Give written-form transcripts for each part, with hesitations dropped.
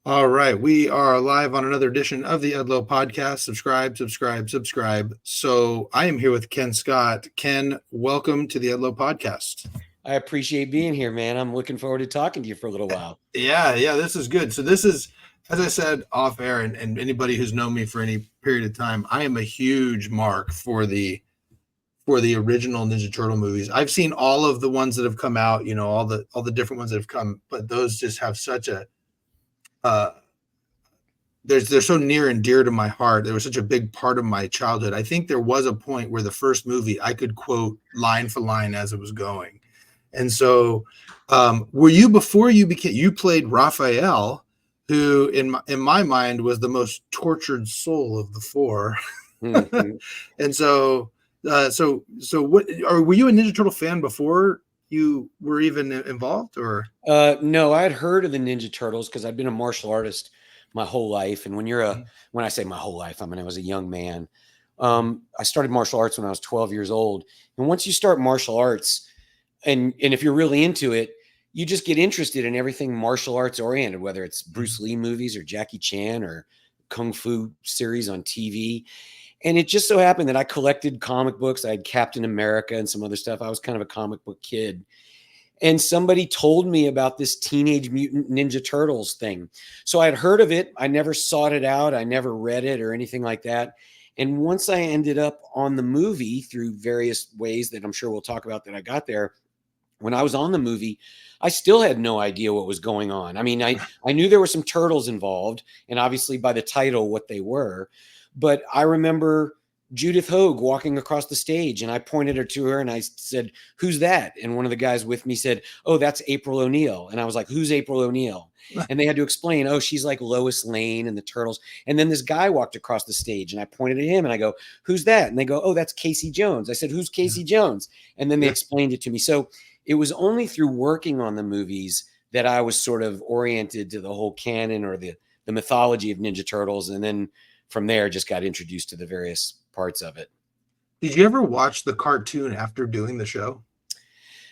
All right, we are live on another edition of the Edlow podcast. Subscribe, subscribe, subscribe. So I am here with Kenn Scott. Kenn, welcome to the Edlow podcast. I appreciate being here, man. I'm looking forward to talking to you for a little while. Yeah, this is good. So this is, as I said off air, and anybody who's known me for any period of time, I am a huge mark for the original Ninja Turtle movies. I've seen all of the ones that have come out, all the different ones that have come, but those just have such a uh, they're so near and dear to my heart. They were such a big part of my childhood. I think there was a point where the first movie I could quote line for line as it was going. And so, were you before you played Raphael, who in my mind was the most tortured soul of the four. Mhm. And so what? Or were you a Ninja Turtle fan before you were even involved, or? No, I had heard of the Ninja Turtles because I've been a martial artist my whole life. And when I say my whole life, I mean I was a young man. I started martial arts when I was 12 years old. And once you start martial arts, and if you're really into it, you just get interested in everything martial arts oriented, whether it's Bruce Lee movies or Jackie Chan or Kung Fu series on TV. And it just so happened that I collected comic books. I had Captain America and some other stuff. I was kind of a comic book kid. And somebody told me about this Teenage Mutant Ninja Turtles thing. So I had heard of it. I never sought it out. I never read it or anything like that. And once I ended up on the movie through various ways that I'm sure we'll talk about that I got there, when I was on the movie, I still had no idea what was going on. I mean, I knew there were some turtles involved, and obviously by the title, what they were. But I remember Judith Hogue walking across the stage, and I pointed her to her and I said, "Who's that?" And one of the guys with me said, "Oh, that's April O'Neil." And I was like, "Who's April O'Neil?" And they had to explain, "Oh, she's like Lois Lane and the Turtles." And then this guy walked across the stage, and I pointed at him and I go, "Who's that?" And they go, "Oh, that's Casey Jones." I said, "Who's Casey Jones?" And then they explained it to me. So it was only through working on the movies that I was sort of oriented to the whole canon or the mythology of Ninja Turtles. And then from there, just got introduced to the various parts of it. Did you ever watch the cartoon after doing the show?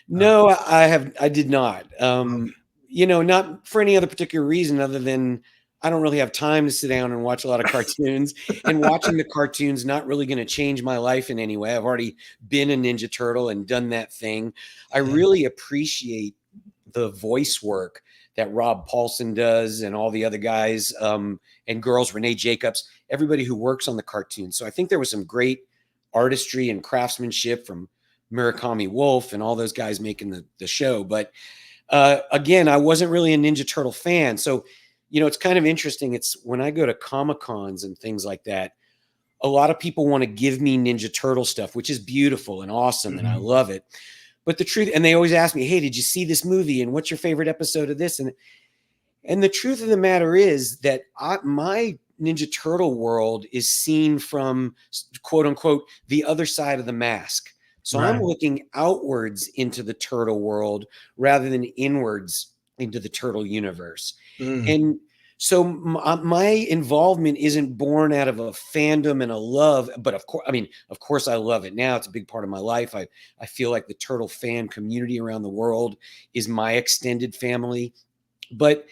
No, I did not. Okay. Not for any other particular reason other than I don't really have time to sit down and watch a lot of cartoons. And watching the cartoons not really going to change my life in any way. I've already been a Ninja Turtle and done that thing. I really appreciate the voice work that Rob Paulson does and all the other guys and girls, Renee Jacobs, everybody who works on the cartoon. So I think there was some great artistry and craftsmanship from Murakami Wolf and all those guys making the show. But again, I wasn't really a Ninja Turtle fan. So, it's kind of interesting. It's when I go to Comic Cons and things like that, a lot of people want to give me Ninja Turtle stuff, which is beautiful and awesome. And I love it. But the truth, and they always ask me, "Hey, did you see this movie? And what's your favorite episode of this?" And the truth of the matter is that my Ninja Turtle world is seen from quote unquote the other side of the mask. So I'm Right. looking outwards into the turtle world rather than inwards into the turtle universe. Mm. And so my involvement isn't born out of a fandom and a love, but of course I love it now. It's a big part of my life. I feel like the turtle fan community around the world is my extended family. But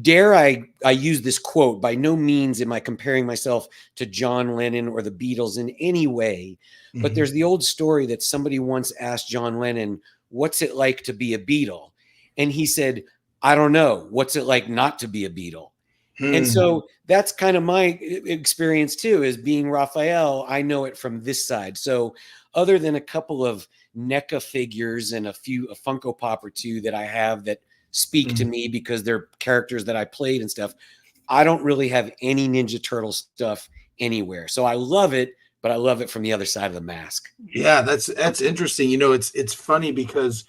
dare I use this quote, by no means am I comparing myself to John Lennon or the Beatles in any way. But there's the old story that somebody once asked John Lennon, "What's it like to be a Beatle?" And he said, "I don't know. What's it like not to be a Beatle?" And so that's kind of my experience too, is being Raphael. I know it from this side. So other than a couple of NECA figures and a Funko Pop or two that I have that speak to me because they're characters that I played and stuff, I don't really have any Ninja Turtle stuff anywhere. So I love it, but I love it from the other side of the mask. Yeah, that's interesting. It's funny because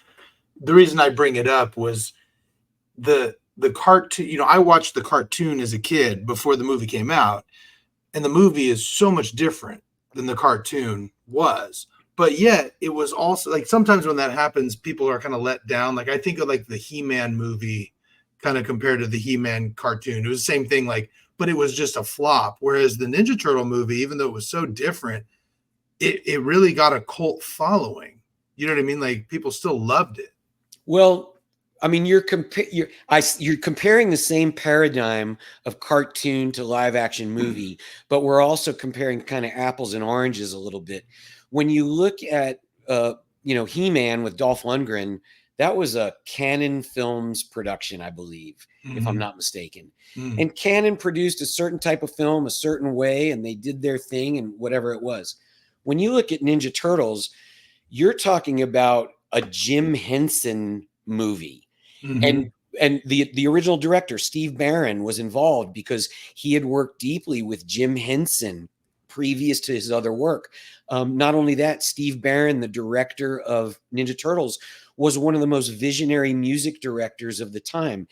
the reason I bring it up was the cartoon. I watched the cartoon as a kid before the movie came out, and the movie is so much different than the cartoon was. But yet, it was also like sometimes when that happens, people are kind of let down. Like I think of like the He-Man movie, kind of compared to the He-Man cartoon. It was the same thing, but it was just a flop. Whereas the Ninja Turtle movie, even though it was so different, it really got a cult following. You know what I mean? Like people still loved it. Well, I mean, you're comparing the same paradigm of cartoon to live action movie, but we're also comparing kind of apples and oranges a little bit. When you look at He-Man with Dolph Lundgren, that was a Canon Films production, I believe, if I'm not mistaken. And Canon produced a certain type of film a certain way, and they did their thing and whatever it was. When you look at Ninja Turtles, you're talking about a Jim Henson movie. And the original director, Steve Barron, was involved because he had worked deeply with Jim Henson previous to his other work. Not only that, Steve Barron, the director of Ninja Turtles, was one of the most visionary music directors of the time.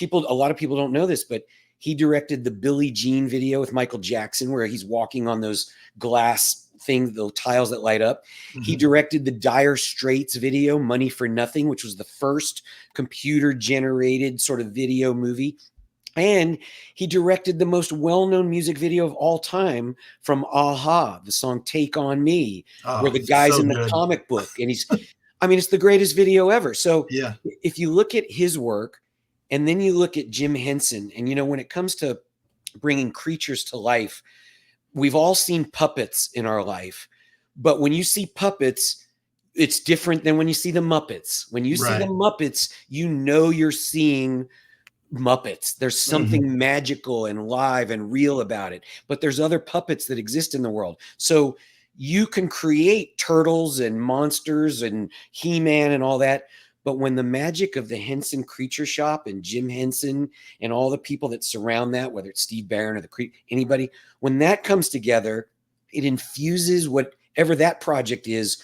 A lot of people don't know this, but he directed the Billie Jean video with Michael Jackson, where he's walking on those glass things, the tiles that light up. He directed the Dire Straits video, Money for Nothing, which was the first computer generated sort of video movie. And he directed the most well-known music video of all time from a-ha, the song Take On Me, where the guy's in the comic book. And it's the greatest video ever. So if you look at his work and then you look at Jim Henson, and when it comes to bringing creatures to life, we've all seen puppets in our life, but when you see puppets, it's different than when you see the Muppets. When you see the Muppets, you're seeing Muppets. There's something magical and live and real about it, but there's other puppets that exist in the world. So you can create turtles and monsters and He-Man and all that, but when the magic of the Henson Creature Shop and Jim Henson and all the people that surround that, whether it's Steve Barron or anybody, when that comes together, it infuses whatever that project is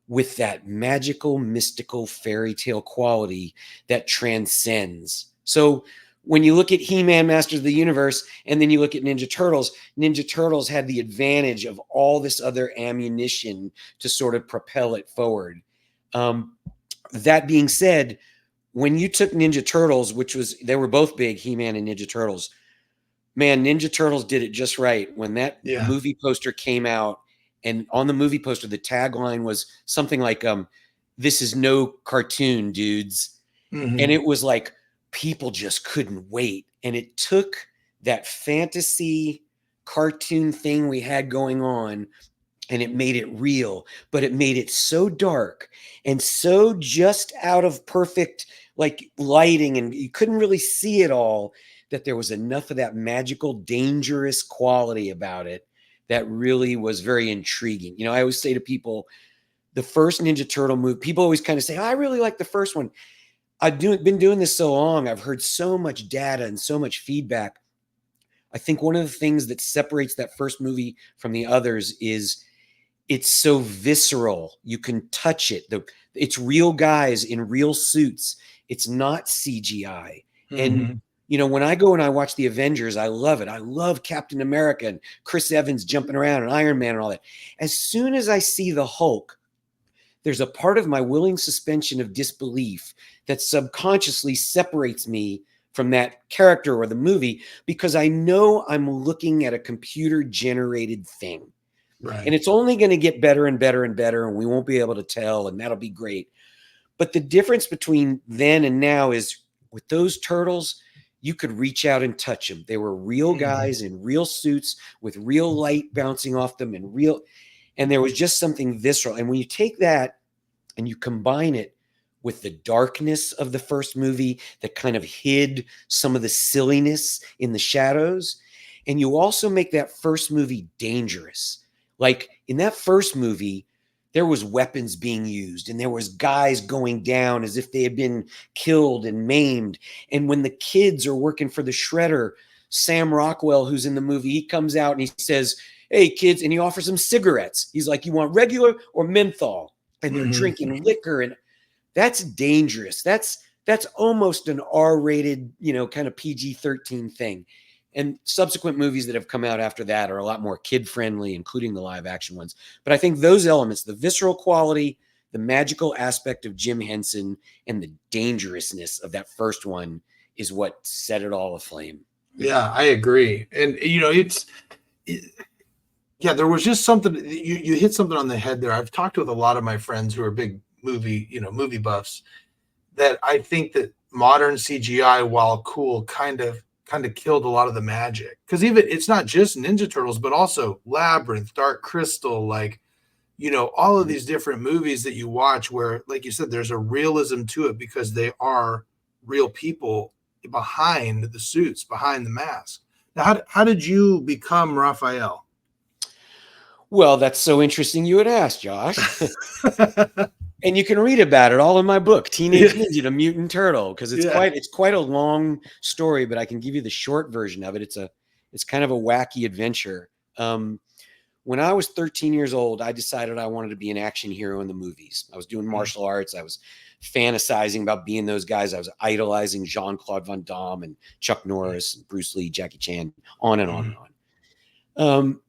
with that magical, mystical fairy tale quality that transcends. So when you look at He-Man, Masters of the Universe, and then you look at Ninja Turtles had the advantage of all this other ammunition to sort of propel it forward. That being said, when you took Ninja Turtles, they were both big, He-Man and Ninja Turtles, man, Ninja Turtles did it just right. When that movie poster came out, and on the movie poster, the tagline was something like, "This is no cartoon, dudes." And it was like, people just couldn't wait. And it took that fantasy cartoon thing we had going on, and it made it real, but it made it so dark and so just out of perfect lighting, and you couldn't really see it all, that there was enough of that magical, dangerous quality about it that really was very intriguing. I always say to people, the first Ninja Turtle movie, people always kind of say, I really like the first one. I've been doing this so long. I've heard so much data and so much feedback. I think one of the things that separates that first movie from the others is it's so visceral. You can touch it. It's real guys in real suits. It's not CGI. And, when I go and I watch the Avengers, I love it. I love Captain America and Chris Evans jumping around and Iron Man and all that. As soon as I see the Hulk, there's a part of my willing suspension of disbelief that subconsciously separates me from that character or the movie, because I know I'm looking at a computer generated thing. Right. And it's only going to get better and better and better, and we won't be able to tell, and that'll be great. But the difference between then and now is, with those turtles, you could reach out and touch them. They were real guys in real suits with real light bouncing off them and there was just something visceral. And when you take that and you combine it with the darkness of the first movie that kind of hid some of the silliness in the shadows, and you also make that first movie dangerous. Like in that first movie, there was weapons being used and there was guys going down as if they had been killed and maimed. And when the kids are working for the shredder, Sam Rockwell, who's in the movie, he comes out and he says, "Hey kids," and he offers them cigarettes. He's like, "You want regular or menthol?" And they're drinking liquor, and that's dangerous. That's almost an R-rated, kind of PG-13 thing. And subsequent movies that have come out after that are a lot more kid-friendly, including the live-action ones. But I think those elements, the visceral quality, the magical aspect of Jim Henson, and the dangerousness of that first one is what set it all aflame. Yeah, I agree. And, there was just something, you hit something on the head there. I've talked with a lot of my friends who are big movie buffs, that I think that modern CGI, while cool, kind of killed a lot of the magic. Because even it's not just Ninja Turtles, but also Labyrinth, Dark Crystal, like, all of these different movies that you watch where, like you said, there's a realism to it because they are real people behind the suits, behind the mask. Now, how did you become Raphael? Well, that's so interesting you would ask, Josh. And you can read about it all in my book, Teenage Ninja: The Mutant Turtle, because it's quite a long story, but I can give you the short version of it. It's kind of a wacky adventure. When I was 13 years old, I decided I wanted to be an action hero in the movies. I was doing martial arts. I was fantasizing about being those guys. I was idolizing Jean Claude Van Damme and Chuck Norris, and Bruce Lee, Jackie Chan, on and on and on.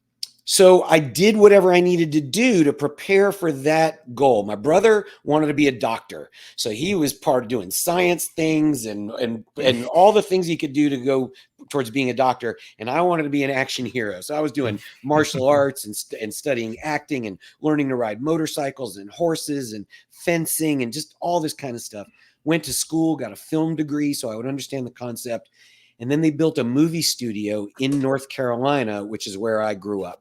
So I did whatever I needed to do to prepare for that goal. My brother wanted to be a doctor, so he was part of doing science things and all the things he could do to go towards being a doctor. And I wanted to be an action hero, so I was doing martial arts and studying acting and learning to ride motorcycles and horses and fencing and just all this kind of stuff. Went to school, got a film degree, so I would understand the concept. And then they built a movie studio in North Carolina, which is where I grew up.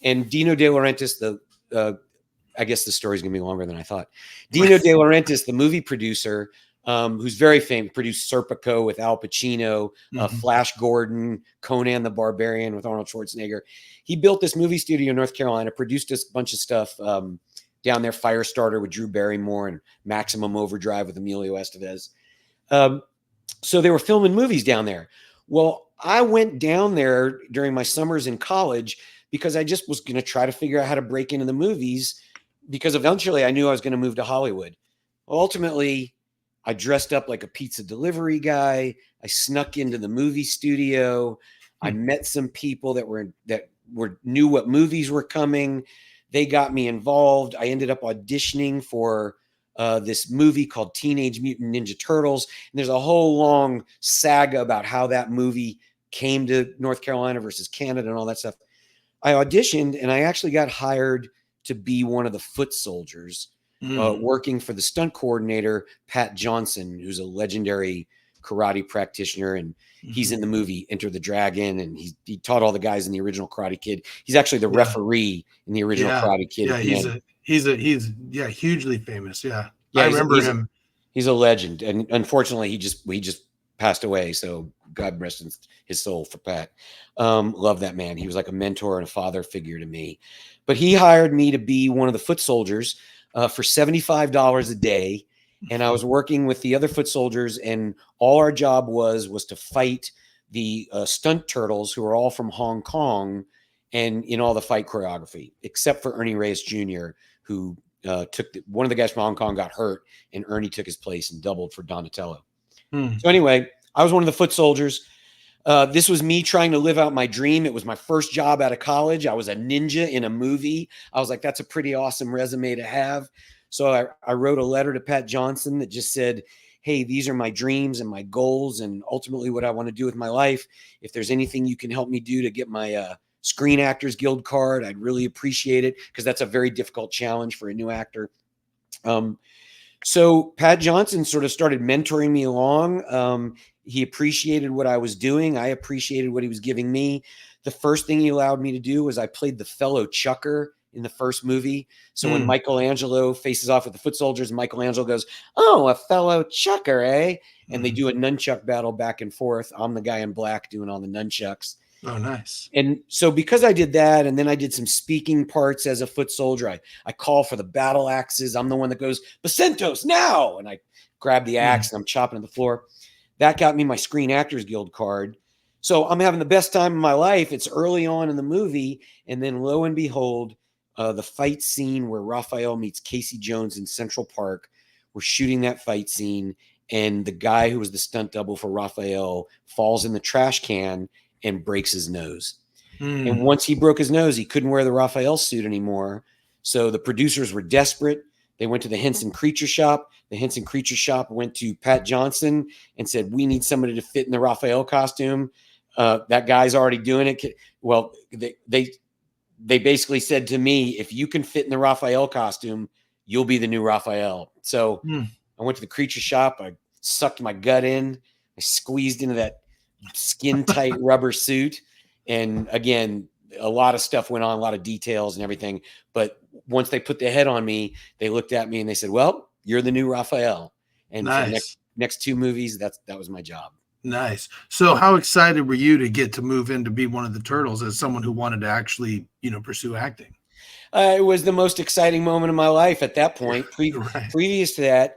And Dino De Laurentiis, I guess the story's going to be longer than I thought. Dino De Laurentiis, the movie producer, who's very famous, produced Serpico with Al Pacino, Flash Gordon, Conan the Barbarian with Arnold Schwarzenegger. He built this movie studio in North Carolina, produced a bunch of stuff down there, Firestarter with Drew Barrymore and Maximum Overdrive with Emilio Estevez. So they were filming movies down there. Well, I went down there during my summers in college because I just was going to try to figure out how to break into the movies, because eventually I knew I was going to move to Hollywood. Ultimately, I dressed up like a pizza delivery guy. I snuck into the movie studio. I met some people that knew what movies were coming. They got me involved. I ended up auditioning for this movie called Teenage Mutant Ninja Turtles. And there's a whole long saga about how that movie came to North Carolina versus Canada and all that stuff. I auditioned and I actually got hired to be one of the foot soldiers, working for the stunt coordinator, Pat Johnson, who's a legendary karate practitioner. And he's in the movie Enter the Dragon. And he taught all the guys in the original Karate Kid. He's actually the referee in the original Karate Kid. Yeah, he's hugely famous. Yeah, I remember him. He's a legend. And unfortunately, he just passed away. So God rest his soul for Pat. Love that man. He was like a mentor and a father figure to me. But he hired me to be one of the foot soldiers for $75 a day. And I was working with the other foot soldiers, and all our job was to fight the stunt turtles, who are all from Hong Kong, and in all the fight choreography, except for Ernie Reyes Jr., who one of the guys from Hong Kong got hurt, and Ernie took his place and doubled for Donatello. So anyway, I was one of the foot soldiers. This was me trying to live out my dream. It was my first job out of college. I was a ninja in a movie. I was like, that's a pretty awesome resume to have. So I wrote a letter to Pat Johnson that just said, hey, these are my dreams and my goals and ultimately what I want to do with my life. If there's anything you can help me do to get my Screen Actors Guild card, I'd really appreciate it, because that's a very difficult challenge for a new actor. So Pat Johnson sort of started mentoring me along. He appreciated what I was doing. I appreciated what he was giving me. The first thing he allowed me to do was I played the fellow Chucker in the first movie. So when Michelangelo faces off with the foot soldiers, Michelangelo goes, oh, a fellow Chucker, eh? And they do a nunchuck battle back and forth. I'm the guy in black doing all the nunchucks. Oh, nice. And so because I did that, and then I did some speaking parts as a foot soldier, I call for the battle axes. I'm the one that goes, Bacentos, now! And I grab the axe and I'm chopping at the floor. That got me my Screen Actors Guild card. So I'm having the best time of my life. It's early on in the movie. And then lo and behold, the fight scene where Raphael meets Casey Jones in Central Park, we're shooting that fight scene. And the guy who was the stunt double for Raphael falls in the trash can and breaks his nose. And once he broke his nose, he couldn't wear the Raphael suit anymore. So the producers were desperate. They went to the Henson Creature Shop. The Henson Creature Shop went to Pat Johnson and said, we need somebody to fit in the Raphael costume. That guy's already doing it. Well, they basically said to me, if you can fit in the Raphael costume, you'll be the new Raphael. So I went to the Creature Shop. I sucked my gut in. I squeezed into that skin tight rubber suit. And again, a lot of stuff went on, a lot of details and everything. But once they put the head on me, they looked at me and they said, well, you're the new Raphael. And for the next 2 movies, that was my job. Nice. So how excited were you to get to move in to be one of the turtles as someone who wanted to actually, pursue acting? It was the most exciting moment of my life at that point. Right. Previous to that,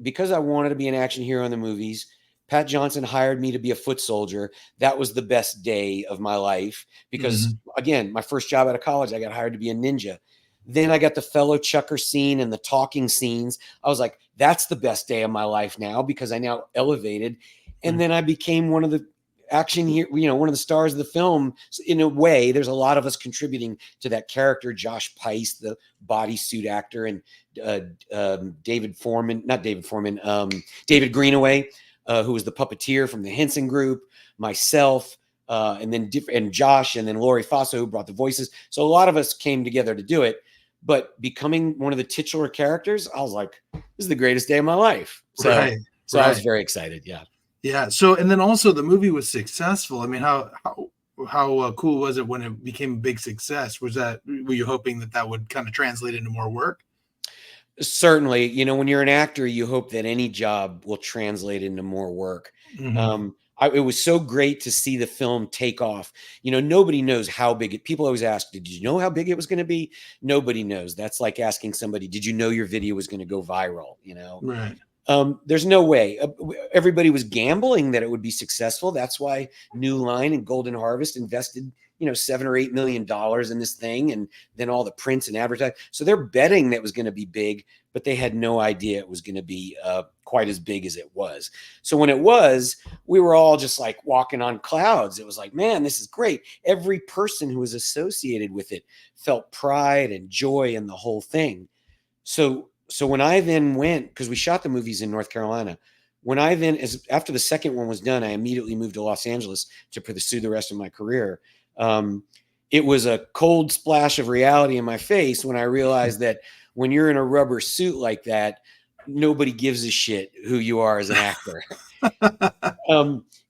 because I wanted to be an action hero in the movies, Pat Johnson hired me to be a foot soldier. That was the best day of my life because, again, my first job out of college, I got hired to be a ninja. Then I got the fellow chucker scene and the talking scenes. I was like, that's the best day of my life now because I now elevated. And then I became one of the action here, one of the stars of the film. In a way, there's a lot of us contributing to that character. Josh Peiss, the bodysuit actor, and David Greenaway, who was the puppeteer from the Henson Group, myself, and Josh, and then Lori Faso, who brought the voices. So a lot of us came together to do it. But becoming one of the titular characters, I was like, this is the greatest day of my life. So I was very excited. Yeah. Yeah. So, and then also the movie was successful. I mean, how cool was it when it became a big success? Were you hoping that would kind of translate into more work? Certainly. When you're an actor, you hope that any job will translate into more work. It was so great to see the film take off. Nobody knows how big people always ask, did you know how big it was going to be? Nobody knows. That's like asking somebody, did you know your video was going to go viral? Right. There's no way. Everybody was gambling that it would be successful. That's why New Line and Golden Harvest invested, $7 or $8 million in this thing, and then all the prints and advertising. So they're betting that it was going to be big, but they had no idea it was going to be quite as big as it was. So when it was, we were all just like walking on clouds. It was like, man, this is great. Every person who was associated with it felt pride and joy in the whole thing. So when I then went, because we shot the movies in North Carolina, after the second one was done, I immediately moved to Los Angeles to pursue the rest of my career. It was a cold splash of reality in my face when I realized that when you're in a rubber suit like that, nobody gives a shit who you are as an actor.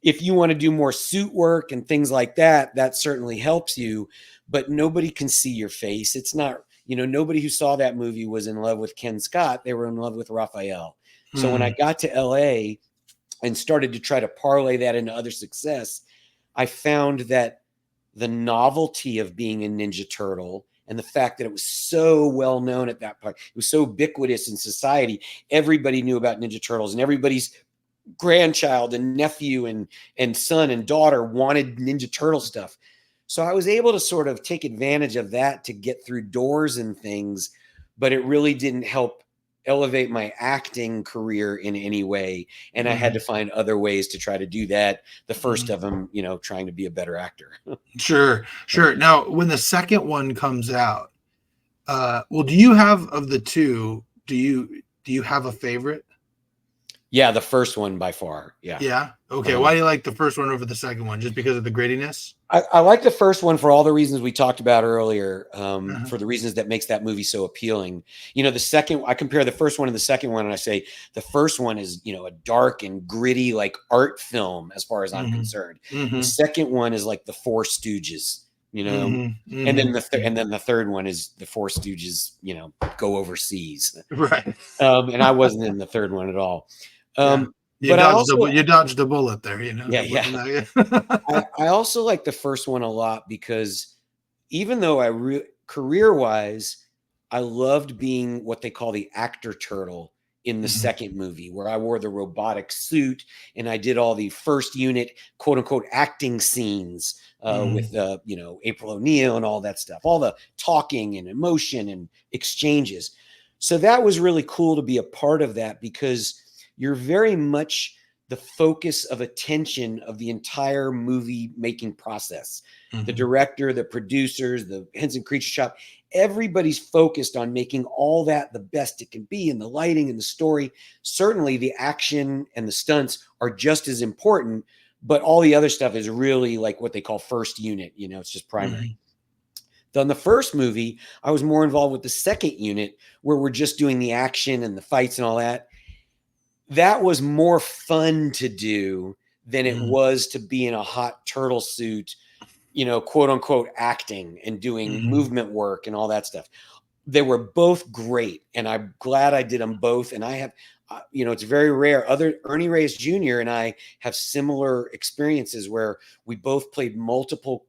If you want to do more suit work and things like that, that certainly helps you, but nobody can see your face. It's not, nobody who saw that movie was in love with Kenn Scott. They were in love with Raphael. So when I got to LA and started to try to parlay that into other success, I found that the novelty of being a Ninja Turtle and the fact that it was so well known at that point, it was so ubiquitous in society. Everybody knew about Ninja Turtles, and everybody's grandchild and nephew and son and daughter wanted Ninja Turtle stuff. So I was able to sort of take advantage of that to get through doors and things, but it really didn't help elevate my acting career in any way. And I had to find other ways to try to do that. The first of them, trying to be a better actor. Sure. Now, when the second one comes out, do you have, of the two, do you have a favorite? Yeah, the first one by far. Yeah. Yeah. Okay. Why do you like the first one over the second one? Just because of the grittiness? I like the first one for all the reasons we talked about earlier, for the reasons that makes that movie so appealing. The second, I compare the first one and the second one, and I say the first one is, a dark and gritty, like art film, as far as I'm concerned. The second one is like the Four Stooges, and then the third one is the Four Stooges, go overseas. Right. And I wasn't in the third one at all. You dodged a bullet there, Yeah. I also like the first one a lot because even though career-wise, I loved being what they call the actor turtle in the second movie, where I wore the robotic suit and I did all the first unit, quote unquote, acting scenes with, April O'Neil and all that stuff, all the talking and emotion and exchanges. So that was really cool to be a part of that because you're very much the focus of attention of the entire movie making process. The director, the producers, the Henson Creature Shop, everybody's focused on making all that the best it can be, and the lighting and the story. Certainly the action and the stunts are just as important, but all the other stuff is really like what they call first unit. It's just primary. On the first movie, I was more involved with the second unit where we're just doing the action and the fights and all that. that was more fun to do than it Mm, was to be in a hot turtle suit, quote unquote, acting and doing mm, movement work and all that stuff. They were both great, and I'm glad I did them both. And I have, it's very rare. Other Ernie Reyes Jr. and I have similar experiences where we both played multiple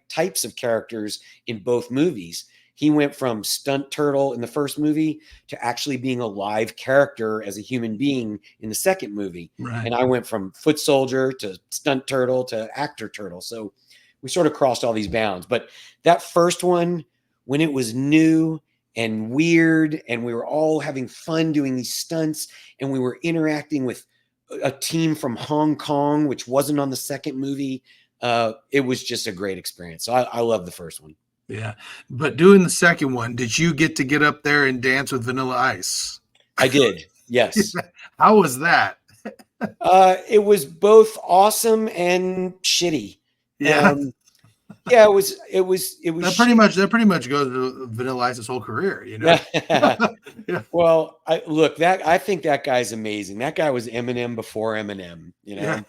types of characters in both movies. He went from stunt turtle in the first movie to actually being a live character as a human being in the second movie. right. And I went from foot soldier to stunt turtle to actor turtle. So we sort of crossed all these bounds. But that first one, when it was new and weird, and we were all having fun doing these stunts, and we were interacting with a team from Hong Kong, which wasn't on the second movie. It was just a great experience. So I love the first one. Yeah. But doing the second one, did you get up there and dance with Vanilla Ice? I did. Yes. How was that? It was both awesome and shitty. Yeah. Yeah, it was That pretty much goes to Vanilla Ice's whole career, Yeah. Well, I think that guy's amazing. That guy was Eminem before Eminem, Yeah.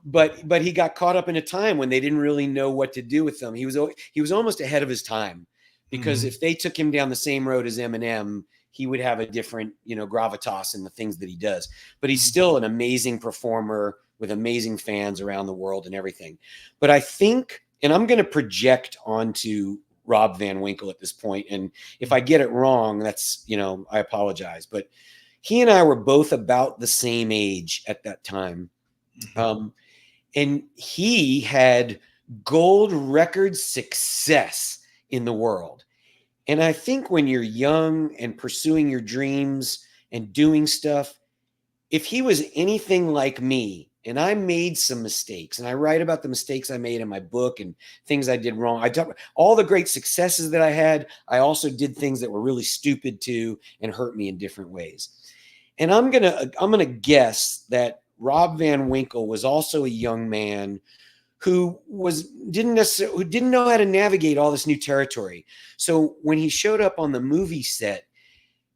But he got caught up in a time when they didn't really know what to do with him. He was almost ahead of his time, because if they took him down the same road as Eminem, he would have a different, gravitas in the things that he does. But he's still an amazing performer with amazing fans around the world and everything. But I think, and I'm going to project onto Rob Van Winkle at this point, and if I get it wrong, that's, I apologize. But he and I were both about the same age at that time. And he had gold record success in the world. And I think when you're young and pursuing your dreams and doing stuff, if he was anything like me, and I made some mistakes, and I write about the mistakes I made in my book and things I did wrong. I talk all the great successes that I had. I also did things that were really stupid too and hurt me in different ways. And I'm gonna guess that Rob Van Winkle was also a young man who didn't know how to navigate all this new territory. So when he showed up on the movie set,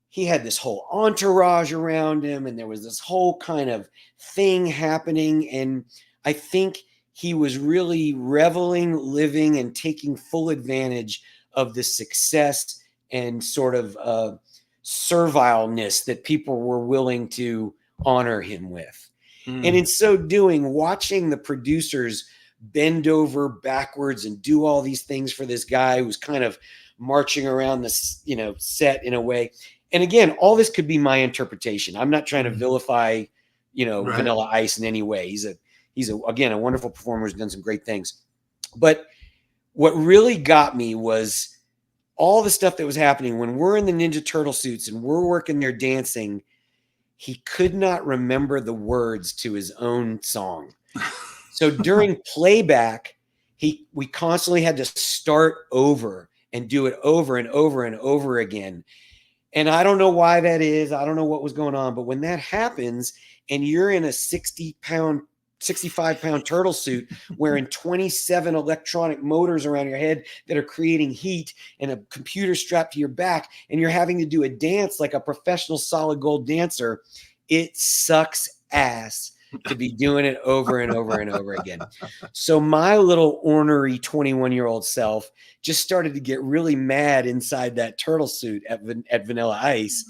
he had this whole entourage around him, and there was this whole kind of thing happening. And I think he was really reveling, living, and taking full advantage of the success and sort of servileness that people were willing to honor him with. And in so doing, watching the producers bend over backwards and do all these things for this guy who's kind of marching around this, set in a way. And again, all this could be my interpretation. I'm not trying to vilify, Right. Vanilla Ice in any way. He's again, a wonderful performer who's done some great things. But what really got me was all the stuff that was happening when we're in the Ninja Turtle suits and we're working there dancing. He could not remember the words to his own song. So during playback, we constantly had to start over and do it over and over and over again. And I don't know why that is. I don't know what was going on. But when that happens and you're in a 65-pound turtle suit wearing 27 electronic motors around your head that are creating heat and a computer strapped to your back, and you're having to do a dance like a professional solid gold dancer, it sucks ass to be doing it over and over and over again. So my little ornery 21-year-old self just started to get really mad inside that turtle suit at Vanilla Ice,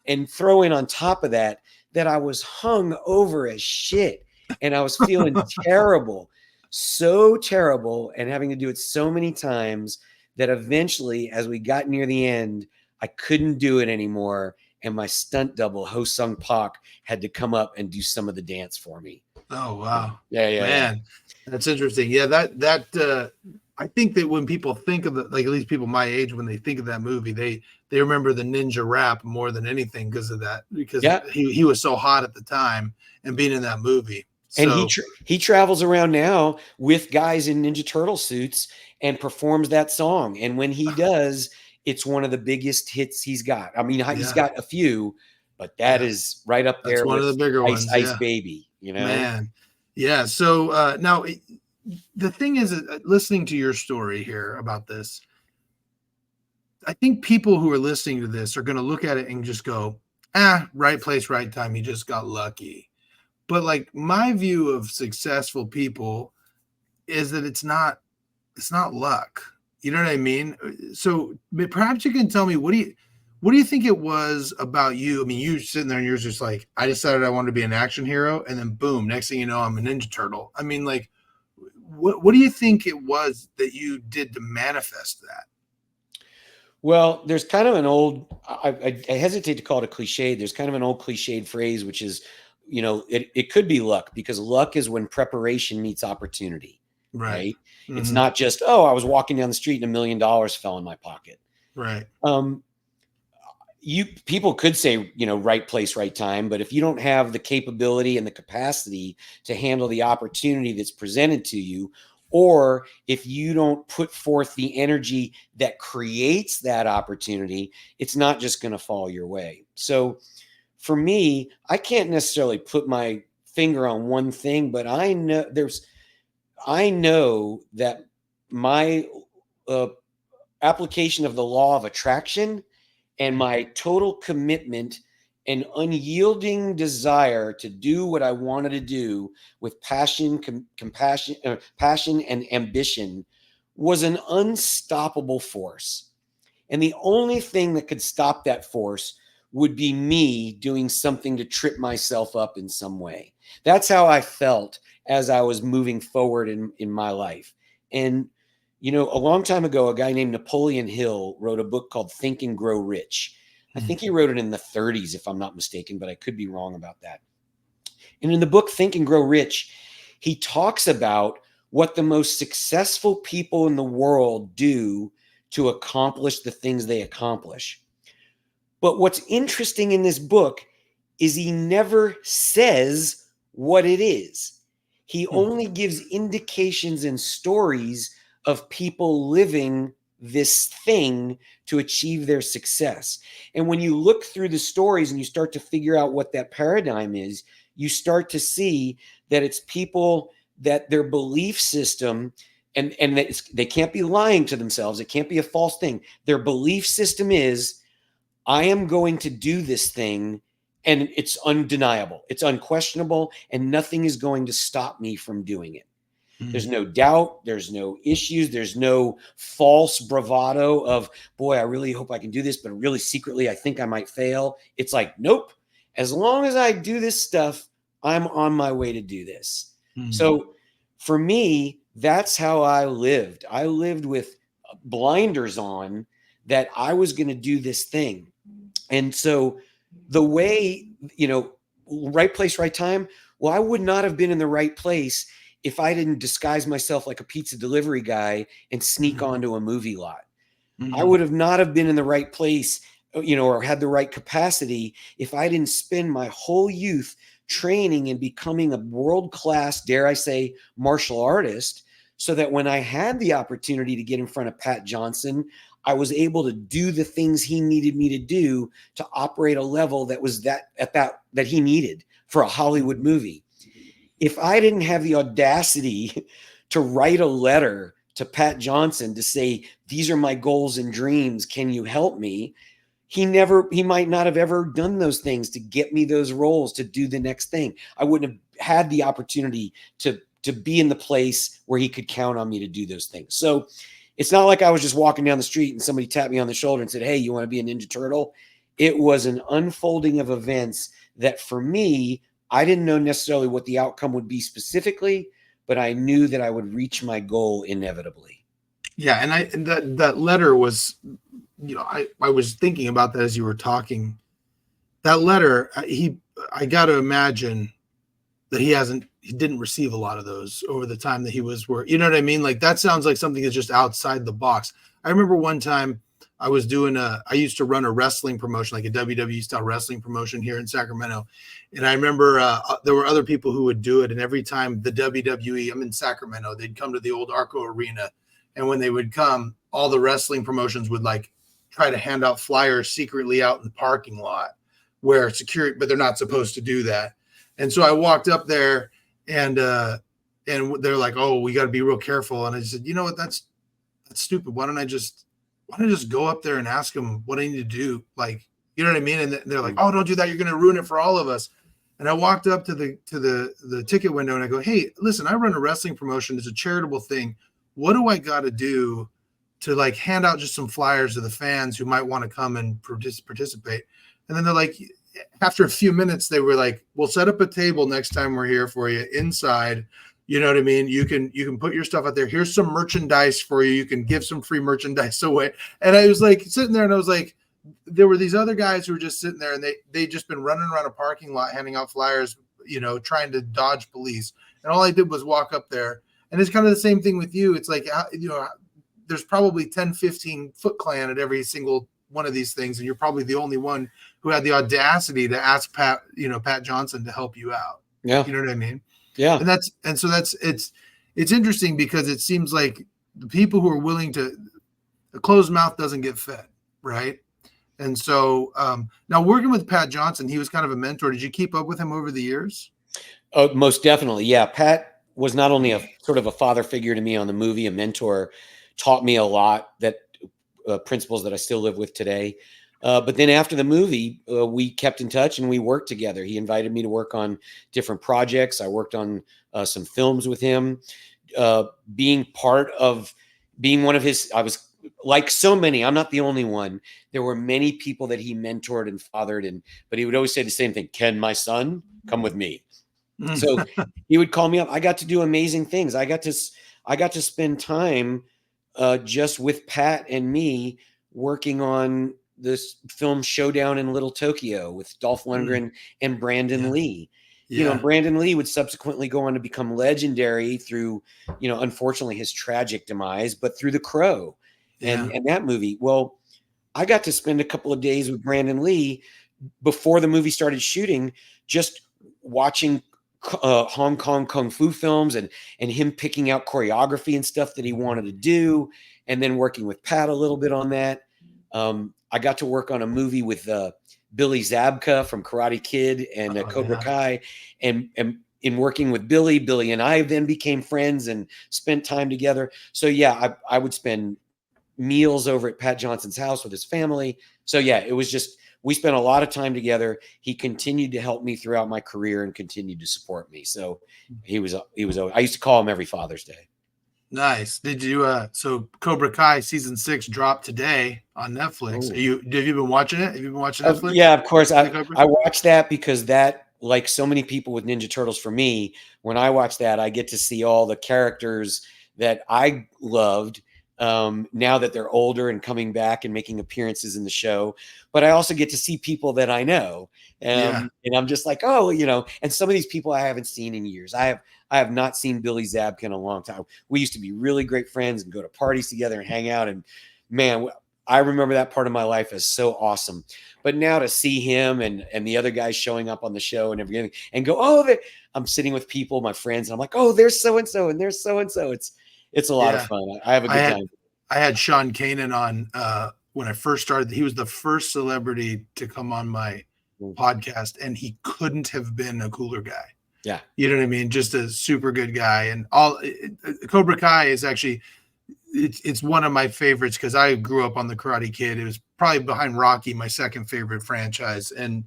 and throw in on top of that I was hung over as shit, and I was feeling terrible, so terrible, and having to do it so many times that eventually, as we got near the end, I couldn't do it anymore. And my stunt double, Ho Sung Pak, had to come up and do some of the dance for me. Oh, wow. Yeah. Man, that's interesting. Yeah, that I think that when people think of at least people my age, when they think of that movie, they remember the ninja rap more than anything because of that, because he was so hot at the time and being in that movie. So, and he travels around now with guys in Ninja Turtle suits and performs that song. And when he does, it's one of the biggest hits he's got. I mean, he's got a few, but that is right up there. That's one with of the bigger ones. Ice Baby, Man. Yeah. So now the thing is, listening to your story here about this, I think people who are listening to this are going to look at it and just go, right place, right time. He just got lucky. But like my view of successful people is that it's not luck. You know what I mean? So perhaps you can tell me what do you think it was about you? I mean, you sitting there and you're just like, I decided I wanted to be an action hero, and then boom, next thing you know, I'm a Ninja Turtle. I mean, like, what do you think it was that you did to manifest that? Well, there's kind of an old, I hesitate to call it a cliche. There's kind of an old cliched phrase, which is, it could be luck, because luck is when preparation meets opportunity, Right. right? It's Mm-hmm. not just, oh, I was walking down the street and $1 million fell in my pocket. Right. People could say, right place, right time, but if you don't have the capability and the capacity to handle the opportunity that's presented to you, or if you don't put forth the energy that creates that opportunity, it's not just going to fall your way. So for me, I can't necessarily put my finger on one thing, but I know that my application of the law of attraction and my total commitment and unyielding desire to do what I wanted to do with passion, compassion, passion, and ambition was an unstoppable force. And the only thing that could stop that force would be me doing something to trip myself up in some way. That's how I felt as I was moving forward in my life. And a long time ago, a guy named Napoleon Hill wrote a book called Think and Grow Rich. I think he wrote it in the 30s, if I'm not mistaken, but I could be wrong about that. And in the book, Think and Grow Rich, he talks about what the most successful people in the world do to accomplish the things they accomplish. But what's interesting in this book is he never says what it is. He only gives indications and stories of people living this thing to achieve their success. And when you look through the stories and you start to figure out what that paradigm is, you start to see that it's people that their belief system, and that they can't be lying to themselves. It can't be a false thing. Their belief system is, I am going to do this thing, and it's undeniable. It's unquestionable, and nothing is going to stop me from doing it. There's no doubt. There's no issues. There's no false bravado of, boy, I really hope I can do this, but really secretly, I think I might fail. It's like, nope. As long as I do this stuff, I'm on my way to do this. So for me, that's how I lived. I lived with blinders on that I was going to do this thing. And so the way, right place, right time. Well, I would not have been in the right place if I didn't disguise myself like a pizza delivery guy and sneak onto a movie lot. I would have not have been in the right place, or had the right capacity if I didn't spend my whole youth training and becoming a world-class, dare I say, martial artist, so that when I had the opportunity to get in front of Pat Johnson, I was able to do the things he needed me to do to operate a level that was that he needed for a Hollywood movie. If I didn't have the audacity to write a letter to Pat Johnson to say, these are my goals and dreams, can you help me? He might not have ever done those things to get me those roles to do the next thing. I wouldn't have had the opportunity to be in the place where he could count on me to do those things. So it's not like I was just walking down the street and somebody tapped me on the shoulder and said, hey, you want to be a Ninja Turtle? It was an unfolding of events that for me, I didn't know necessarily what the outcome would be specifically, but I knew that I would reach my goal inevitably. Yeah. And that letter was, I was thinking about that as you were talking. That letter, I got to imagine that he didn't receive a lot of those over the time that he was working. You know what I mean? Like that sounds like something that's just outside the box. I remember one time I used to run a wrestling promotion, like a WWE style wrestling promotion here in Sacramento. And I remember there were other people who would do it. And every time the WWE, I'm in Sacramento, they'd come to the old Arco Arena. And when they would come, all the wrestling promotions would like try to hand out flyers secretly out in the parking lot where security, but they're not supposed to do that. And so I walked up there and they're like, oh, we got to be real careful. And I said, you know what? That's stupid. Why don't I just go up there and ask them what I need to do? Like, You know what I mean? And they're like, oh, don't do that. You're going to ruin it for all of us. And I walked up to the ticket window and I go, hey, listen, I run a wrestling promotion. It's a charitable thing. What do I got to do to like hand out just some flyers to the fans who might want to come and participate? And then they're like, after a few minutes, they were like, we'll set up a table next time we're here for you inside. You know what I mean? You can put your stuff out there. Here's some merchandise for you. You can give some free merchandise away. And I was like sitting there and I was like, there were these other guys who were just sitting there and they just been running around a parking lot, handing out flyers, you know, trying to dodge police. And all I did was walk up there. And it's kind of the same thing with you. It's like, you know, there's probably 10, 15 Foot Clan at every single one of these things. And you're probably the only one who had the audacity to ask Pat Johnson to help you out. Yeah. You know what I mean? Yeah. And so it's interesting because it seems like the people who are willing to, a closed mouth doesn't get fed. Right. And so now working with Pat Johnson, he was kind of a mentor. Did you keep up with him over the years? Oh, most definitely. Yeah. Pat was not only a sort of a father figure to me on the movie, a mentor, taught me a lot, that principles that I still live with today. But then after the movie, we kept in touch and we worked together. He invited me to work on different projects. I worked on some films with him. Being one of his, I was like so many, I'm not the only one. There were many people that he mentored and fathered, but he would always say the same thing: Ken, my son, come with me. So he would call me up. I got to do amazing things. I got to spend time just with Pat and me working on this film Showdown in Little Tokyo with Dolph Lundgren and Brandon Lee. You know, Brandon Lee would subsequently go on to become legendary through, you know, unfortunately his tragic demise, but through The Crow and that movie. Well, I got to spend a couple of days with Brandon Lee before the movie started shooting, just watching Hong Kong Kung Fu films and him picking out choreography and stuff that he wanted to do. And then working with Pat a little bit on that. I got to work on a movie with Billy Zabka from Karate Kid and Cobra Kai. And in working with Billy and I then became friends and spent time together. So yeah, I would spend meals over at Pat Johnson's house with his family. So yeah, it was just, we spent a lot of time together. He continued to help me throughout my career and continued to support me. So he was, I used to call him every Father's Day. Nice. Did you, so Cobra Kai season 6 dropped today on Netflix. Have you been watching it? Have you been watching Netflix? Yeah, of course. I watched that because that, like so many people with Ninja Turtles, for me, when I watch that, I get to see all the characters that I loved now that they're older and coming back and making appearances in the show. But I also get to see people that I know. And I'm just like, oh, you know, and some of these people I haven't seen in years. I have not seen Billy Zabka in a long time. We used to be really great friends and go to parties together and hang out. And man, I remember that part of my life as so awesome. But now to see him and the other guys showing up on the show and everything and go, oh, I'm sitting with people, my friends, and I'm like, oh, there's so-and-so and there's so-and-so. It's a lot of fun. I have a good time. I had Sean Kanan on when I first started. He was the first celebrity to come on my podcast, and he couldn't have been a cooler guy. Yeah. You know what I mean? Just a super good guy. And Cobra Kai is actually, it's one of my favorites because I grew up on the Karate Kid. It was probably behind Rocky, my second favorite franchise. And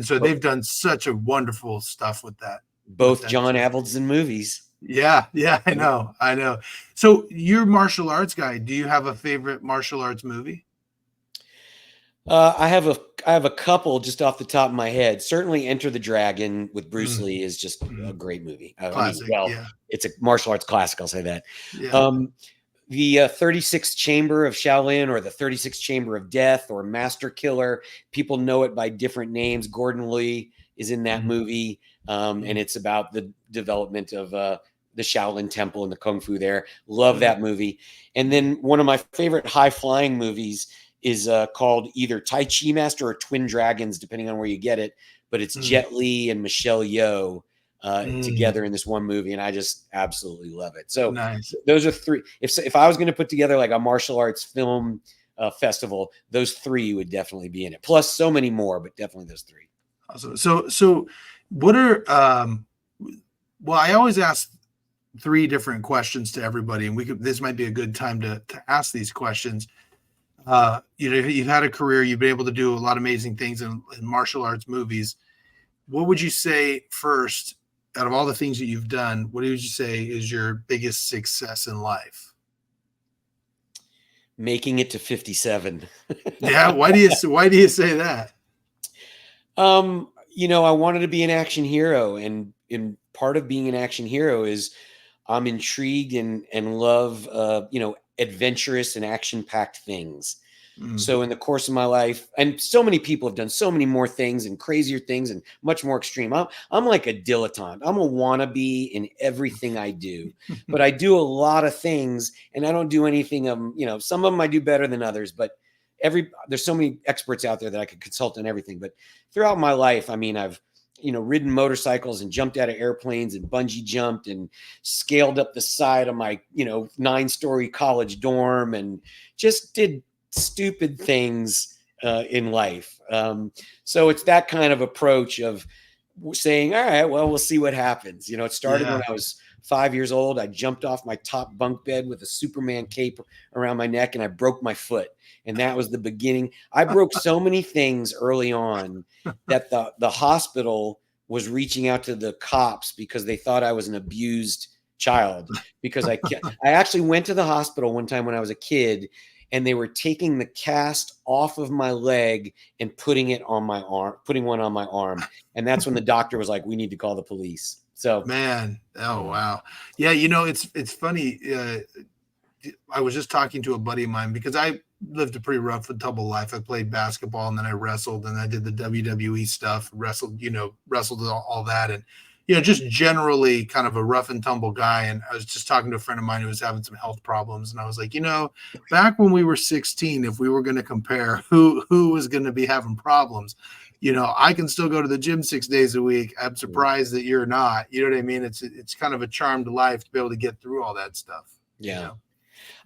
so they've done such a wonderful stuff with that. Both John Avildsen movies. Yeah, I know. So you're a martial arts guy. Do you have a favorite martial arts movie? I have a couple just off the top of my head. Certainly Enter the Dragon with Bruce Lee is just a great movie. Classic, it's a martial arts classic, I'll say that. Yeah. The 36th Chamber of Shaolin, or the 36th Chamber of Death, or Master Killer. People know it by different names. Gordon Lee is in that movie. And it's about the development of the Shaolin Temple and the Kung Fu there. Love that movie. And then one of my favorite high flying movies is called either Tai Chi Master or Twin Dragons, depending on where you get it. But it's Jet Li and Michelle Yeoh together in this one movie, and I just absolutely love it. So those are three. If I was going to put together like a martial arts film festival, those three would definitely be in it. Plus so many more, but definitely those three. Awesome. So what are well, I always ask 3 different questions to everybody, and this might be a good time to ask these questions. You've had a career, you've been able to do a lot of amazing things in martial arts movies. What would you say first, out of all the things that you've done, what would you say is your biggest success in life? Making it to 57. Yeah. Why do you say that? I wanted to be an action hero, and part of being an action hero is I'm intrigued and love, adventurous and action-packed things. So in the course of my life, and so many people have done so many more things and crazier things and much more extreme. I'm like a dilettante. I'm a wannabe in everything I do, but I do a lot of things, and I don't do anything. Some of them I do better than others, but there's so many experts out there that I could consult on everything. But throughout my life, I mean, I've ridden motorcycles and jumped out of airplanes and bungee jumped and scaled up the side of my 9-story college dorm and just did stupid things in life. So it's that kind of approach of saying, all right, well, we'll see what happens. It started when I was 5 years old. I jumped off my top bunk bed with a Superman cape around my neck and I broke my foot. And that was the beginning. I broke so many things early on that the hospital was reaching out to the cops because they thought I was an abused child, because I actually went to the hospital one time when I was a kid, and they were taking the cast off of my leg and putting one on my arm. And that's when the doctor was like, we need to call the police. So, man. Oh, wow. Yeah. It's funny. I was just talking to a buddy of mine because I lived a pretty rough and tumble life. I played basketball and then I wrestled and I did the WWE stuff, wrestled all that. And, just generally kind of a rough and tumble guy. And I was just talking to a friend of mine who was having some health problems. And I was like, back when we were 16, if we were going to compare who was going to be having problems, I can still go to the gym 6 days a week. I'm surprised that you're not. You know what I mean? It's kind of a charmed life to be able to get through all that stuff. Yeah.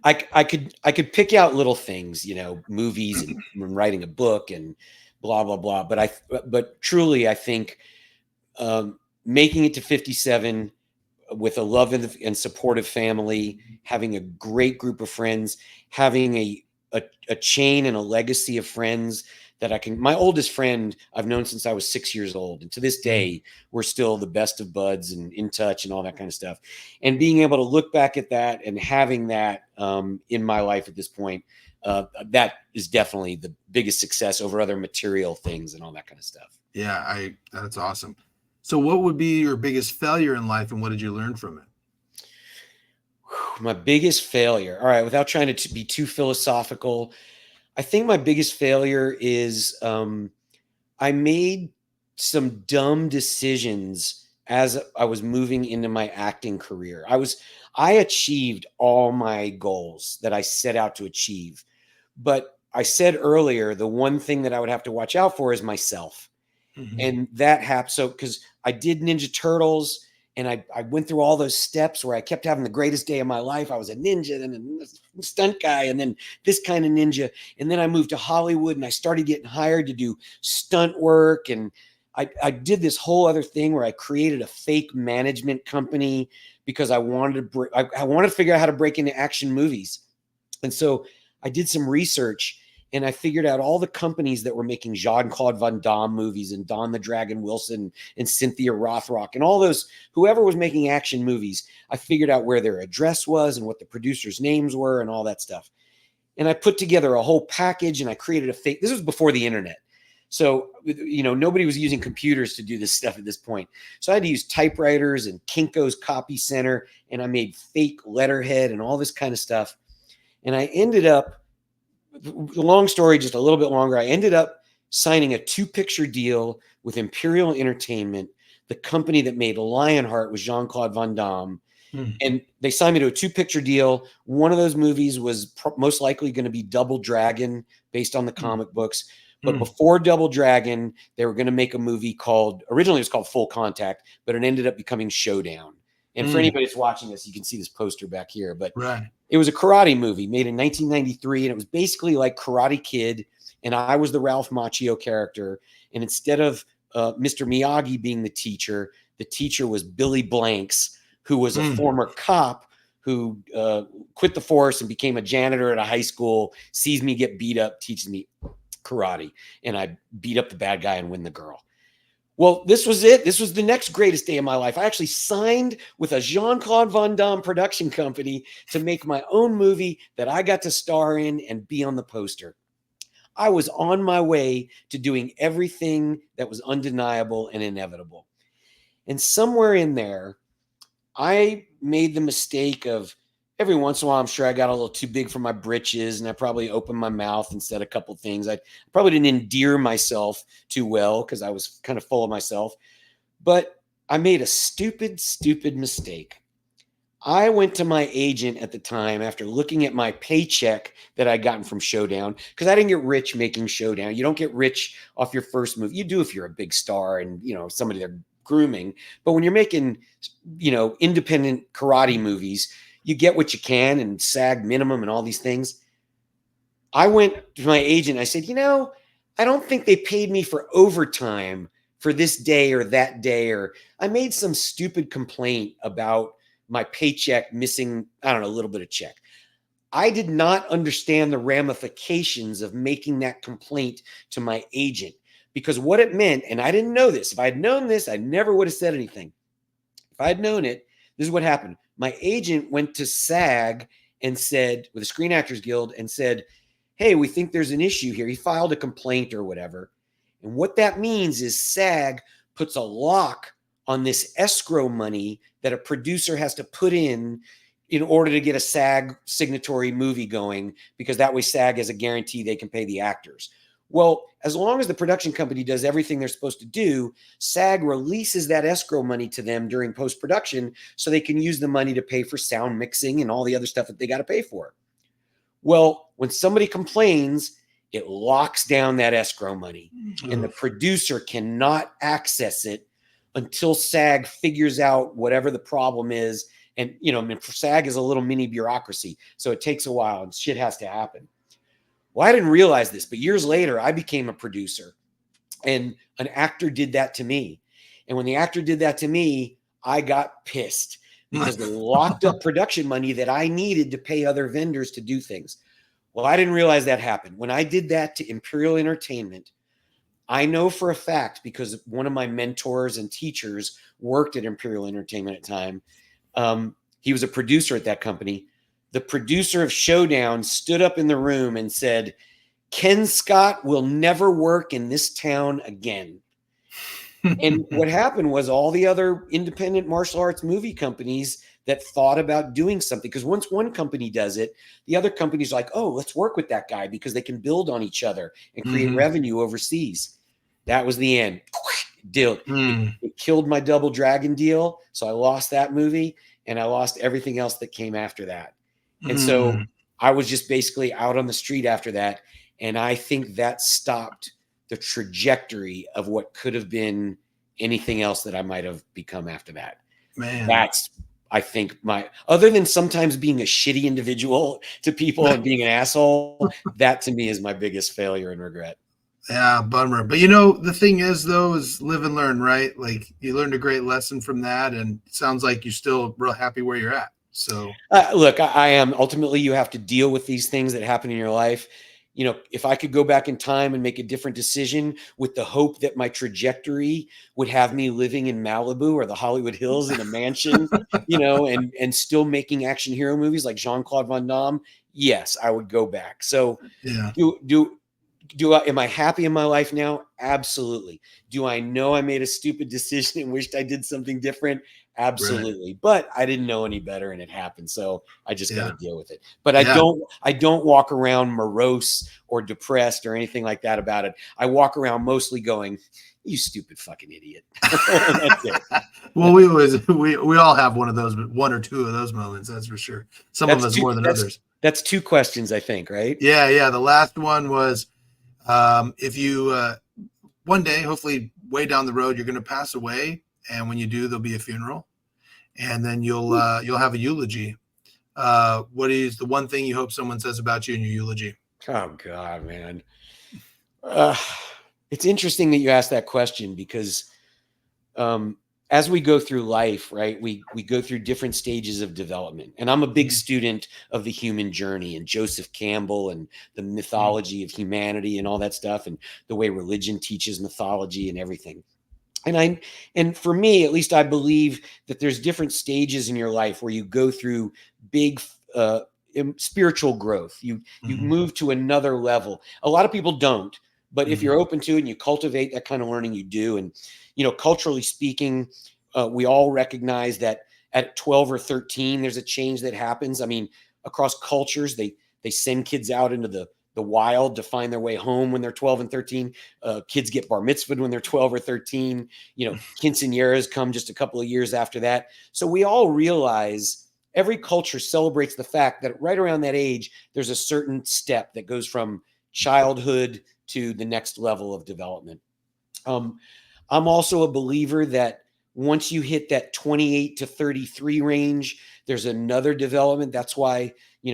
I could pick out little things, movies and writing a book and blah, blah, blah. But truly, I think making it to 57 with a love and supportive family, having a great group of friends, having a chain and a legacy of friends that my oldest friend I've known since I was 6 years old. And to this day, we're still the best of buds and in touch and all that kind of stuff. And being able to look back at that and having that in my life at this point, that is definitely the biggest success over other material things and all that kind of stuff. Yeah, that's awesome. So what would be your biggest failure in life and what did you learn from it? My biggest failure. All right. Without trying to be too philosophical, I think my biggest failure is I made some dumb decisions as I was moving into my acting career. I achieved all my goals that I set out to achieve. But I said earlier, the one thing that I would have to watch out for is myself. Mm-hmm. And that happened. So, because I did Ninja Turtles, and I went through all those steps where I kept having the greatest day of my life. I was a ninja, then a stunt guy, and then this kind of ninja. And then I moved to Hollywood and I started getting hired to do stunt work. And I did this whole other thing where I created a fake management company because I wanted to figure out how to break into action movies. And so I did some research and I figured out all the companies that were making Jean Claude Van Damme movies and Don the Dragon Wilson and Cynthia Rothrock and all those, whoever was making action movies. I figured out where their address was and what the producers' names were and all that stuff. And I put together a whole package and I created a fake. This was before the internet. So, nobody was using computers to do this stuff at this point. So I had to use typewriters and Kinko's Copy Center, and I made fake letterhead and all this kind of stuff. And I ended up, the long story, just a little bit longer, I ended up signing a 2-picture deal with Imperial Entertainment. The company that made Lionheart was Jean Claude Van Damme. And they signed me to a 2-picture deal. One of those movies was most likely going to be Double Dragon, based on the comic books. But before Double Dragon, they were going to make a movie originally it was called Full Contact, but it ended up becoming Showdown. And for anybody that's watching this, you can see this poster back here. But it was a karate movie made in 1993, and it was basically like Karate Kid, and I was the Ralph Macchio character. And instead of Mr. Miyagi being the teacher was Billy Blanks, who was a former cop who quit the force and became a janitor at a high school, sees me get beat up, teaches me karate, and I beat up the bad guy and win the girl. Well, this was it. This was the next greatest day of my life. I actually signed with a Jean Claude Van Damme production company to make my own movie that I got to star in and be on the poster. I was on my way to doing everything that was undeniable and inevitable. And somewhere in there, I made the mistake of every once in a while, I'm sure I got a little too big for my britches and I probably opened my mouth and said a couple things. I probably didn't endear myself too well because I was kind of full of myself. But I made a stupid mistake. I went to my agent at the time after looking at my paycheck that I'd gotten from Showdown, because I didn't get rich making Showdown. You don't get rich off your first movie. You do if you're a big star and, you know, somebody they're grooming. But when you're making, you know, independent karate movies, you get what you can and SAG minimum and all these things. I went to my agent. I said, you know, I don't think they paid me for overtime for this day or that day. Or I made some stupid complaint about my paycheck missing, I don't know, a little bit of check. I did not understand the ramifications of making that complaint to my agent, because what it meant, and I didn't know this. If I had known this, I never would have said anything. If I had known it, this is what happened. My agent went to SAG and said, with the Screen Actors Guild, and said, hey, we think there's an issue here. He filed a complaint or whatever. And what that means is SAG puts a lock on this escrow money that a producer has to put in order to get a SAG signatory movie going, because that way SAG has a guarantee they can pay the actors. Well, as long as the production company does everything they're supposed to do, SAG releases that escrow money to them during post-production so they can use the money to pay for sound mixing and all the other stuff that they got to pay for. Well, when somebody complains, it locks down that escrow money, and the producer cannot access it until SAG figures out whatever the problem is. And, you know, I mean, SAG is a little mini bureaucracy, so it takes a while and shit has to happen. Well, I didn't realize this, but years later, I became a producer, and an actor did that to me. And when the actor did that to me, I got pissed because they locked up production money that I needed to pay other vendors to do things. Well, I didn't realize that happened. When I did that to Imperial Entertainment, I know for a fact, because one of my mentors and teachers worked at Imperial Entertainment at the time. He was a producer at that company. The producer of Showdown stood up in the room and said, Kenn Scott will never work in this town again. And what happened was all the other independent martial arts movie companies that thought about doing something, because once one company does it, the other company's like, oh, let's work with that guy because they can build on each other and create revenue overseas. That was the end. Deal. It killed my Double Dragon deal. So I lost that movie and I lost everything else that came after that. And so I was just basically out on the street after that. And I think that stopped the trajectory of what could have been anything else that I might have become after that. Man, that's, I think, my, other than sometimes being a shitty individual to people and being an asshole, that to me is my biggest failure and regret. Yeah, bummer. But you know, the thing is, though, is live and learn, right? Like, you learned a great lesson from that, and it sounds like you're still real happy where you're at. So look, I am. Ultimately, you have to deal with these things that happen in your life. You know, if I could go back in time and make a different decision with the hope that my trajectory would have me living in Malibu or the Hollywood Hills in a mansion, you know, and still making action hero movies like Jean Claude Van Damme, yes, I would go back. So yeah. Am I happy in my life now? Absolutely. Do I know I made a stupid decision and wished I did something different? Absolutely. Right. But I didn't know any better and it happened. So I just got to deal with it. But I don't walk around morose or depressed or anything like that about it. I walk around mostly going, you stupid fucking idiot. That's it. Well, we all have one or two of those moments. That's for sure. Some of us more than others. That's two questions, I think, right? Yeah. The last one was, if you one day, hopefully way down the road, you're going to pass away, and when you do, there'll be a funeral, and then you'll have a eulogy. What is the one thing you hope someone says about you in your eulogy? Oh God, man. It's interesting that you asked that question because as we go through life, right, we go through different stages of development. And I'm a big student of the human journey and Joseph Campbell and the mythology of humanity and all that stuff, and the way religion teaches mythology and everything. And for me, at least, I believe that there's different stages in your life where you go through big spiritual growth. You move to another level. A lot of people don't, but if you're open to it and you cultivate that kind of learning, you do. And culturally speaking, we all recognize that at 12 or 13, there's a change that happens. I mean, across cultures, they send kids out into the wild to find their way home when they're 12 and 13. Kids get bar mitzvahed when they're 12 or 13. Quinceañeras come just a couple of years after that. So we all realize every culture celebrates the fact that right around that age, there's a certain step that goes from childhood to the next level of development. I'm also a believer that once you hit that 28 to 33 range, there's another development. That's why,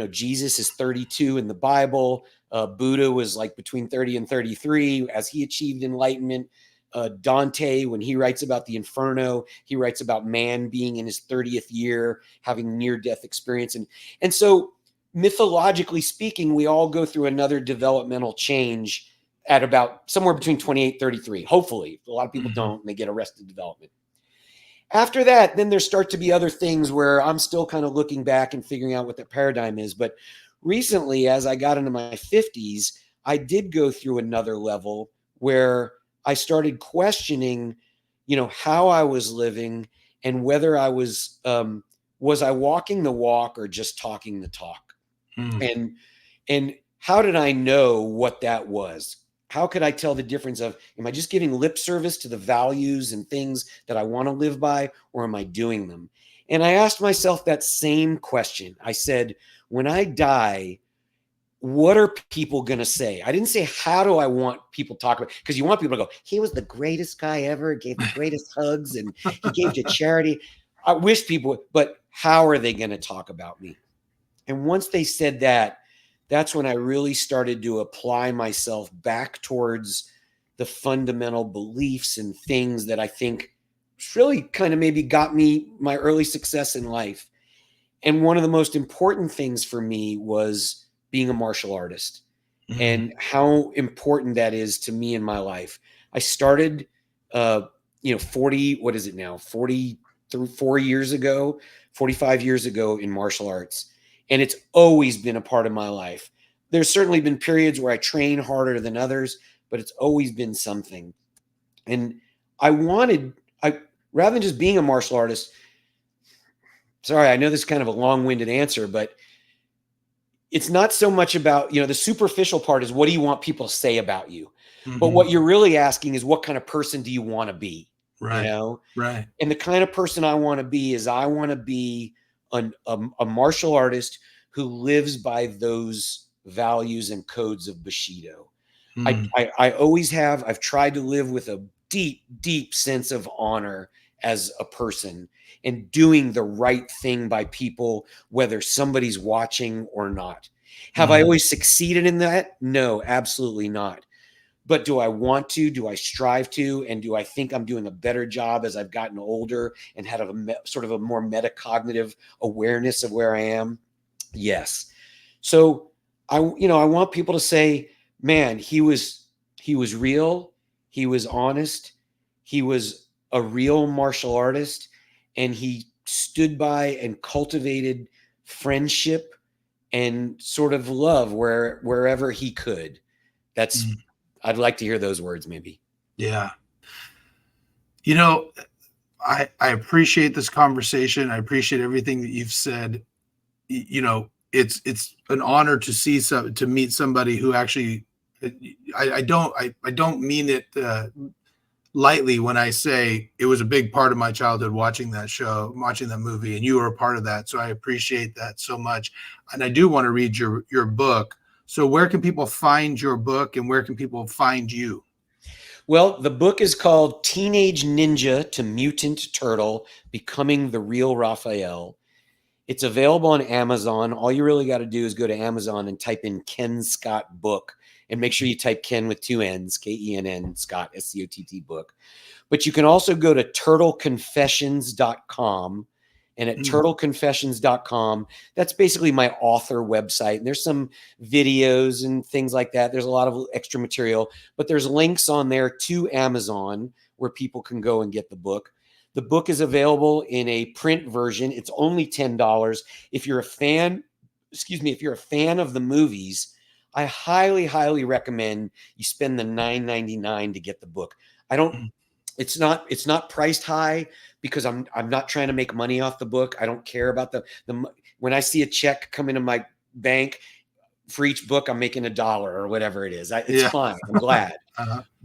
Jesus is 32 in the Bible. Buddha was like between 30 and 33 as he achieved enlightenment. Dante, when he writes about the Inferno, he writes about man being in his 30th year, having near-death experience. And so mythologically speaking, we all go through another developmental change at about somewhere between 28 and 33. Hopefully. A lot of people don't, and they get arrested development. After that, then there start to be other things where I'm still kind of looking back and figuring out what the paradigm is. But recently, as I got into my 50s, I did go through another level where I started questioning, how I was living and whether I was I walking the walk or just talking the talk? And how did I know what that was? How could I tell the difference of, am I just giving lip service to the values and things that I want to live by, or am I doing them? And I asked myself that same question. I said, when I die, what are people going to say? I didn't say, how do I want people to talk about? Because you want people to go, he was the greatest guy ever, gave the greatest hugs, and he gave to charity. I wish people would, but how are they going to talk about me? And once they said that, that's when I really started to apply myself back towards the fundamental beliefs and things that I think really kind of maybe got me my early success in life. And one of the most important things for me was being a martial artist and how important that is to me in my life. I started, 40, what is it now? 44 years ago, 45 years ago in martial arts. And it's always been a part of my life. There's certainly been periods where I train harder than others, but it's always been something. And rather than just being a martial artist, sorry, I know this is kind of a long-winded answer, but it's not so much about, the superficial part is what do you want people to say about you? But what you're really asking is what kind of person do you want to be? Right. Right. And the kind of person I want to be is I want to be a martial artist who lives by those values and codes of Bushido. I always have. I've tried to live with a deep, deep sense of honor as a person and doing the right thing by people, whether somebody's watching or not. Have I always succeeded in that? No, absolutely not. But do I want to? Do I strive to? And do I think I'm doing a better job as I've gotten older and had sort of a more metacognitive awareness of where I am? Yes. So I want people to say, man, he was real. He was honest. He was a real martial artist, and he stood by and cultivated friendship and sort of love wherever he could. That's, I'd like to hear those words maybe. Yeah. I appreciate this conversation. I appreciate everything that you've said. It's an honor to meet somebody who actually, I don't mean it lightly when I say it was a big part of my childhood watching that movie, and you were a part of that. So I appreciate that so much. And I do want to read your book. So where can people find your book, and where can people find you? Well, the book is called Teenage Ninja to Mutant Turtle, Becoming the Real Raphael. It's available on Amazon. All you really got to do is go to Amazon and type in Kenn Scott book, and make sure you type Kenn with 2 N's, Kenn, Scott, SCOTT book. But you can also go to turtleconfessions.com. And at turtleconfessions.com, that's basically my author website. And there's some videos and things like that. There's a lot of extra material, but there's links on there to Amazon where people can go and get the book. The book is available in a print version. It's only $10. If you're a fan, if you're a fan of the movies, I highly, highly recommend you spend the $9.99 to get the book. It's not priced high because I'm not trying to make money off the book. I don't care about the when I see a check come into my bank for each book, I'm making $1 or whatever it is. It's fine. I'm glad.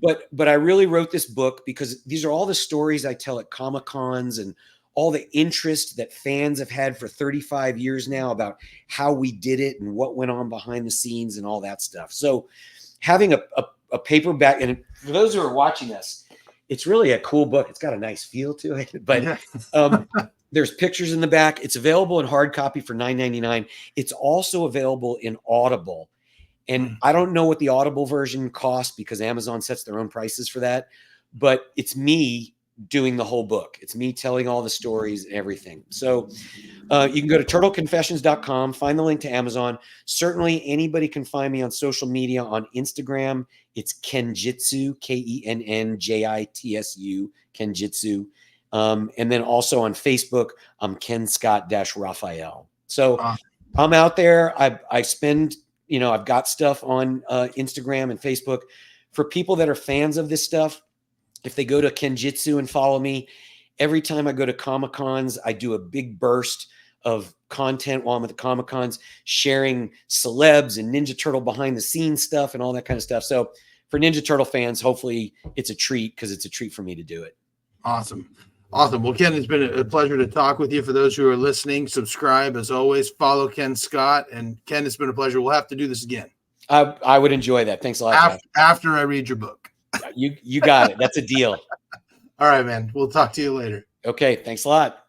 But I really wrote this book because these are all the stories I tell at Comic-Cons and all the interest that fans have had for 35 years now about how we did it and what went on behind the scenes and all that stuff. So having a paperback, and for those who are watching this, it's really a cool book. It's got a nice feel to it, but there's pictures in the back. It's available in hard copy for $9.99. It's also available in Audible. And I don't know what the Audible version costs because Amazon sets their own prices for that. But it's me doing the whole book. It's me telling all the stories and everything. So you can go to turtleconfessions.com, find the link to Amazon. Certainly anybody can find me on social media. On Instagram, it's Kenjitsu, Kennjitsu, Kenjitsu. And then also on Facebook, I'm Kenn Scott Raphael. So I'm out there. I spend, I've got stuff on Instagram and Facebook. For people that are fans of this stuff, if they go to Kenjitsu and follow me, every time I go to Comic-Cons, I do a big burst of content while I'm at the Comic-Cons, sharing celebs and Ninja Turtle behind the scenes stuff and all that kind of stuff. So for Ninja Turtle fans, hopefully it's a treat because it's a treat for me to do it. Awesome. Well, Kenn, it's been a pleasure to talk with you. For those who are listening, subscribe as always, follow Kenn Scott. And Kenn, it's been a pleasure. We'll have to do this again. I would enjoy that. Thanks a lot. After I read your book. You got it. That's a deal. All right, man. We'll talk to you later. Okay. Thanks a lot.